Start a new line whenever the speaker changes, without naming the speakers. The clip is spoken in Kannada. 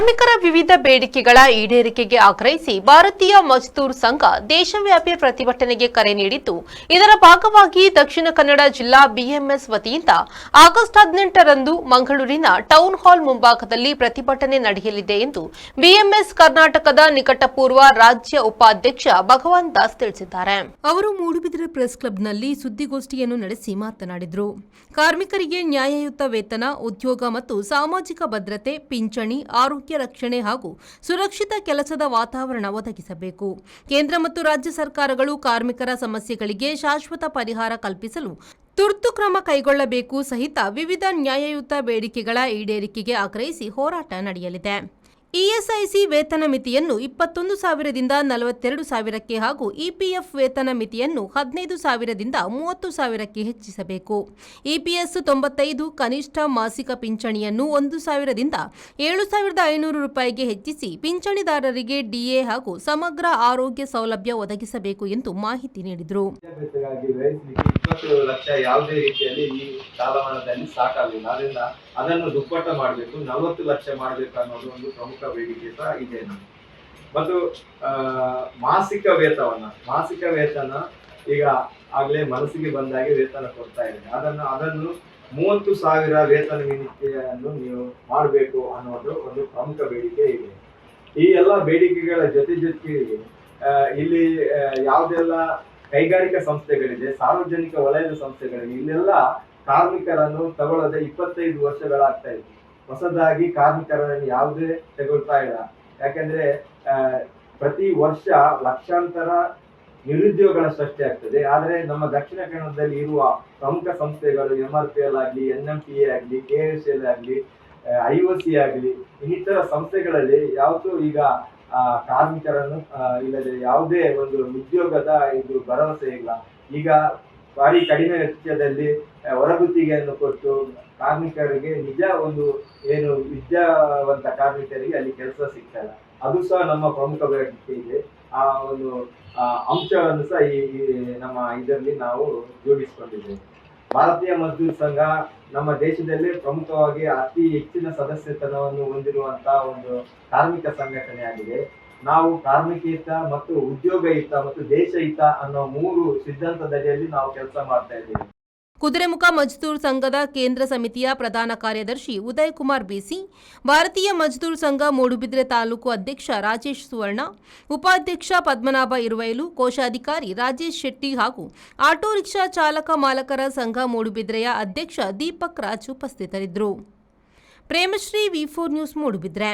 ಕಾರ್ಮಿಕರ ವಿವಿಧ ಬೇಡಿಕೆಗಳ ಈಡೇರಿಕೆಗೆ ಆಗ್ರಹಿಸಿ ಭಾರತೀಯ ಮಜ್ದೂರ್ ಸಂಘ ದೇಶವ್ಯಾಪಿ ಪ್ರತಿಭಟನೆಗೆ ಕರೆ ನೀಡಿದ್ದು, ಇದರ ಭಾಗವಾಗಿ ದಕ್ಷಿಣ ಕನ್ನಡ ಜಿಲ್ಲಾ ಬಿಎಂಎಸ್ ವತಿಯಿಂದ ಆಗಸ್ಟ್ 18ರಂದು ಮಂಗಳೂರಿನ ಟೌನ್ ಹಾಲ್ ಮುಂಭಾಗದಲ್ಲಿ ಪ್ರತಿಭಟನೆ ನಡೆಯಲಿದೆ ಎಂದು ಬಿಎಂಎಸ್ ಕರ್ನಾಟಕದ ನಿಕಟಪೂರ್ವ ರಾಜ್ಯ ಉಪಾಧ್ಯಕ್ಷ ಭಗವಾನ್ ದಾಸ್ ತಿಳಿಸಿದ್ದಾರೆ. ಅವರು ಮೂಡುಬಿದಿರೆ ಪ್ರೆಸ್ ಕ್ಲಬ್ನಲ್ಲಿ ಸುದ್ದಿಗೋಷ್ಠಿಯನ್ನು ನಡೆಸಿ ಮಾತನಾಡಿದರು. ಕಾರ್ಮಿಕರಿಗೆ ನ್ಯಾಯಯುತ ವೇತನ, ಉದ್ಯೋಗ ಮತ್ತು ಸಾಮಾಜಿಕ ಭದ್ರತೆ, ಪಿಂಚಣಿ, ಆರೋಗ್ಯ ರಕ್ಷಣೆ ಹಾಗೂ ಸುರಕ್ಷಿತ ಕೆಲಸದ ವಾತಾವರಣ ಒದಗಿಸಬೇಕು. ಕೇಂದ್ರ ಮತ್ತು ರಾಜ್ಯ ಸರ್ಕಾರಗಳು ಕಾರ್ಮಿಕರ ಸಮಸ್ಯೆಗಳಿಗೆ ಶಾಶ್ವತ ಪರಿಹಾರ ಕಲ್ಪಿಸಲು ತುರ್ತು ಕ್ರಮ ಕೈಗೊಳ್ಳಬೇಕು ಸಹಿತ ವಿವಿಧ ನ್ಯಾಯಯುತ ಬೇಡಿಕೆಗಳ ಈಡೇರಿಕೆಗೆ ಆಗ್ರಹಿಸಿ ಹೋರಾಟ ನಡೆಯಲಿದೆ. ಇಎಸ್ಐಸಿ ವೇತನ ಮಿತಿಯನ್ನು 21,000ದಿಂದ 42,000ಕ್ಕೆ ಹಾಗೂ ಇಪಿಎಫ್ ವೇತನ ಮಿತಿಯನ್ನು 15,000ದಿಂದ 30,000ಕ್ಕೆ ಹೆಚ್ಚಿಸಬೇಕು. ಇಪಿಎಸ್ 95 ಕನಿಷ್ಠ ಮಾಸಿಕ ಪಿಂಚಣಿಯನ್ನು 1,000ದಿಂದ 7,500 ರೂಪಾಯಿಗೆ ಹೆಚ್ಚಿಸಿ ಪಿಂಚಣಿದಾರರಿಗೆ ಡಿಎ ಹಾಗೂ ಸಮಗ್ರ ಆರೋಗ್ಯ ಸೌಲಭ್ಯ ಒದಗಿಸಬೇಕು ಎಂದು ಮಾಹಿತಿ ನೀಡಿದರು.
ಲಕ್ಷ ಯಾವುದೇ ರೀತಿಯಲ್ಲಿ ಈ ಕಾಲಮಾನದಲ್ಲಿ ಸಾಕಾಗಲಿಲ್ಲ. ಅದರಿಂದ ಅದನ್ನು ದುಪ್ಪಟ್ಟ ಮಾಡಬೇಕು, 40 ಲಕ್ಷ ಮಾಡಬೇಕು ಅನ್ನೋದು ಒಂದು ಪ್ರಮುಖ ಬೇಡಿಕೆ ಸಹ ಇದೆ. ಮತ್ತು ಮಾಸಿಕ ವೇತನ ಈಗ ಆಗ್ಲೇ ಮನಸ್ಸಿಗೆ ಬಂದಾಗೆ ವೇತನ ಕೊಡ್ತಾ ಇದೆ. ಅದನ್ನು 30,000 ವೇತನ ಮಿತಿಯನ್ನು ನೀವು ಮಾಡಬೇಕು ಅನ್ನೋದು ಒಂದು ಪ್ರಮುಖ ಬೇಡಿಕೆ ಇದೆ. ಈ ಎಲ್ಲ ಬೇಡಿಕೆಗಳ ಜೊತೆಗೆ ಇಲ್ಲಿ ಯಾವುದೆಲ್ಲ ಕೈಗಾರಿಕಾ ಸಂಸ್ಥೆಗಳಿದೆ, ಸಾರ್ವಜನಿಕ ವಲಯದ ಸಂಸ್ಥೆಗಳಿದೆ, ಇಲ್ಲೆಲ್ಲ ಕಾರ್ಮಿಕರನ್ನು ತಗೊಳ್ಳದೆ 25 ವರ್ಷಗಳಾಗ್ತಾ ಇತ್ತು. ಹೊಸದಾಗಿ ಕಾರ್ಮಿಕರನ್ನು ಯಾವುದೇ ತಗೊಳ್ತಾ ಇಲ್ಲ. ಯಾಕಂದ್ರೆ ಪ್ರತಿ ವರ್ಷ ಲಕ್ಷಾಂತರ ನಿರುದ್ಯೋಗಗಳ ಸೃಷ್ಟಿ ಆಗ್ತದೆ. ಆದ್ರೆ ನಮ್ಮ ದಕ್ಷಿಣ ಕನ್ನಡದಲ್ಲಿ ಇರುವ ಪ್ರಮುಖ ಸಂಸ್ಥೆಗಳು MRPL ಆಗಲಿ, NMTA ಆಗಲಿ, KSL ಆಗಲಿ, IOC ಆಗಲಿ, ಇನ್ನಿತರ ಸಂಸ್ಥೆಗಳಲ್ಲಿ ಯಾವತ್ತೂ ಈಗ ಕಾರ್ಮಿಕರನ್ನು ಇಲ್ಲದೆ ಯಾವುದೇ ಒಂದು ಉದ್ಯೋಗದ ಇದು ಭರವಸೆ ಇಲ್ಲ. ಈಗ ಭಾರಿ ಕಡಿಮೆ ವೆಚ್ಚದಲ್ಲಿ ಹೊರಗುತ್ತಿಗೆಯನ್ನು ಕೊಟ್ಟು ಕಾರ್ಮಿಕರಿಗೆ ನಿಜ ಒಂದು ಏನು ವಿದ್ಯಾವಂತ ಕಾರ್ಮಿಕರಿಗೆ ಅಲ್ಲಿ ಕೆಲಸ ಸಿಗ್ತಾ ಇಲ್ಲ. ಅದು ಸಹ ನಮ್ಮ ಪ್ರಮುಖ ಬೇಡಿಕೆ ಇದೆ. ಆ ಒಂದು ಅಂಶವನ್ನು ಸಹ ಈ ನಮ್ಮ ಇದರಲ್ಲಿ ನಾವು ಜೋಡಿಸಿಕೊಂಡಿದ್ದೇವೆ. ಭಾರತೀಯ ಮಜ್ದೂರ್ ಸಂಘ ನಮ್ಮ ದೇಶದಲ್ಲಿ ಪ್ರಮುಖವಾಗಿ ಅತಿ ಹೆಚ್ಚಿನ ಸದಸ್ಯತನವನ್ನು ಹೊಂದಿರುವಂತಹ ಒಂದು ಕಾರ್ಮಿಕ ಸಂಘಟನೆ ಆಗಿದೆ. ನಾವು ಕಾರ್ಮಿಕ ಹಿತ ಮತ್ತು ಉದ್ಯೋಗ ಹಿತ ಮತ್ತು ದೇಶ ಹಿತ ಅನ್ನೋ 3 ಸಿದ್ಧಾಂತದಡಿಯಲ್ಲಿ ನಾವು ಕೆಲಸ ಮಾಡ್ತಾ ಇದ್ದೀವಿ.
ಕುದುರೆಮುಖ ಮಜ್ದೂರ್ ಸಂಘದ ಕೇಂದ್ರ ಸಮಿತಿಯ ಪ್ರಧಾನ ಕಾರ್ಯದರ್ಶಿ ಉದಯ್ ಕುಮಾರ್ ಬಿಸಿ, ಭಾರತೀಯ ಮಜ್ದೂರ್ ಸಂಘ ಮೂಡುಬಿದಿರೆ ತಾಲೂಕು ಅಧ್ಯಕ್ಷ ರಾಜೇಶ್ ಸುವರ್ಣ, ಉಪಾಧ್ಯಕ್ಷ ಪದ್ಮನಾಭ ಇರುವೈಲು, ಕೋಶಾಧಿಕಾರಿ ರಾಜೇಶ್ ಶೆಟ್ಟಿ ಹಾಗೂ ಆಟೋ ರಿಕ್ಷಾ ಚಾಲಕ ಮಾಲಕರ ಸಂಘ ಮೂಡುಬಿದಿರೆಯ ಅಧ್ಯಕ್ಷ ದೀಪಕ್ ರಾಜ್ ಉಪಸ್ಥಿತರಿದ್ದರು. Premashree, V4 news, Moodbidri.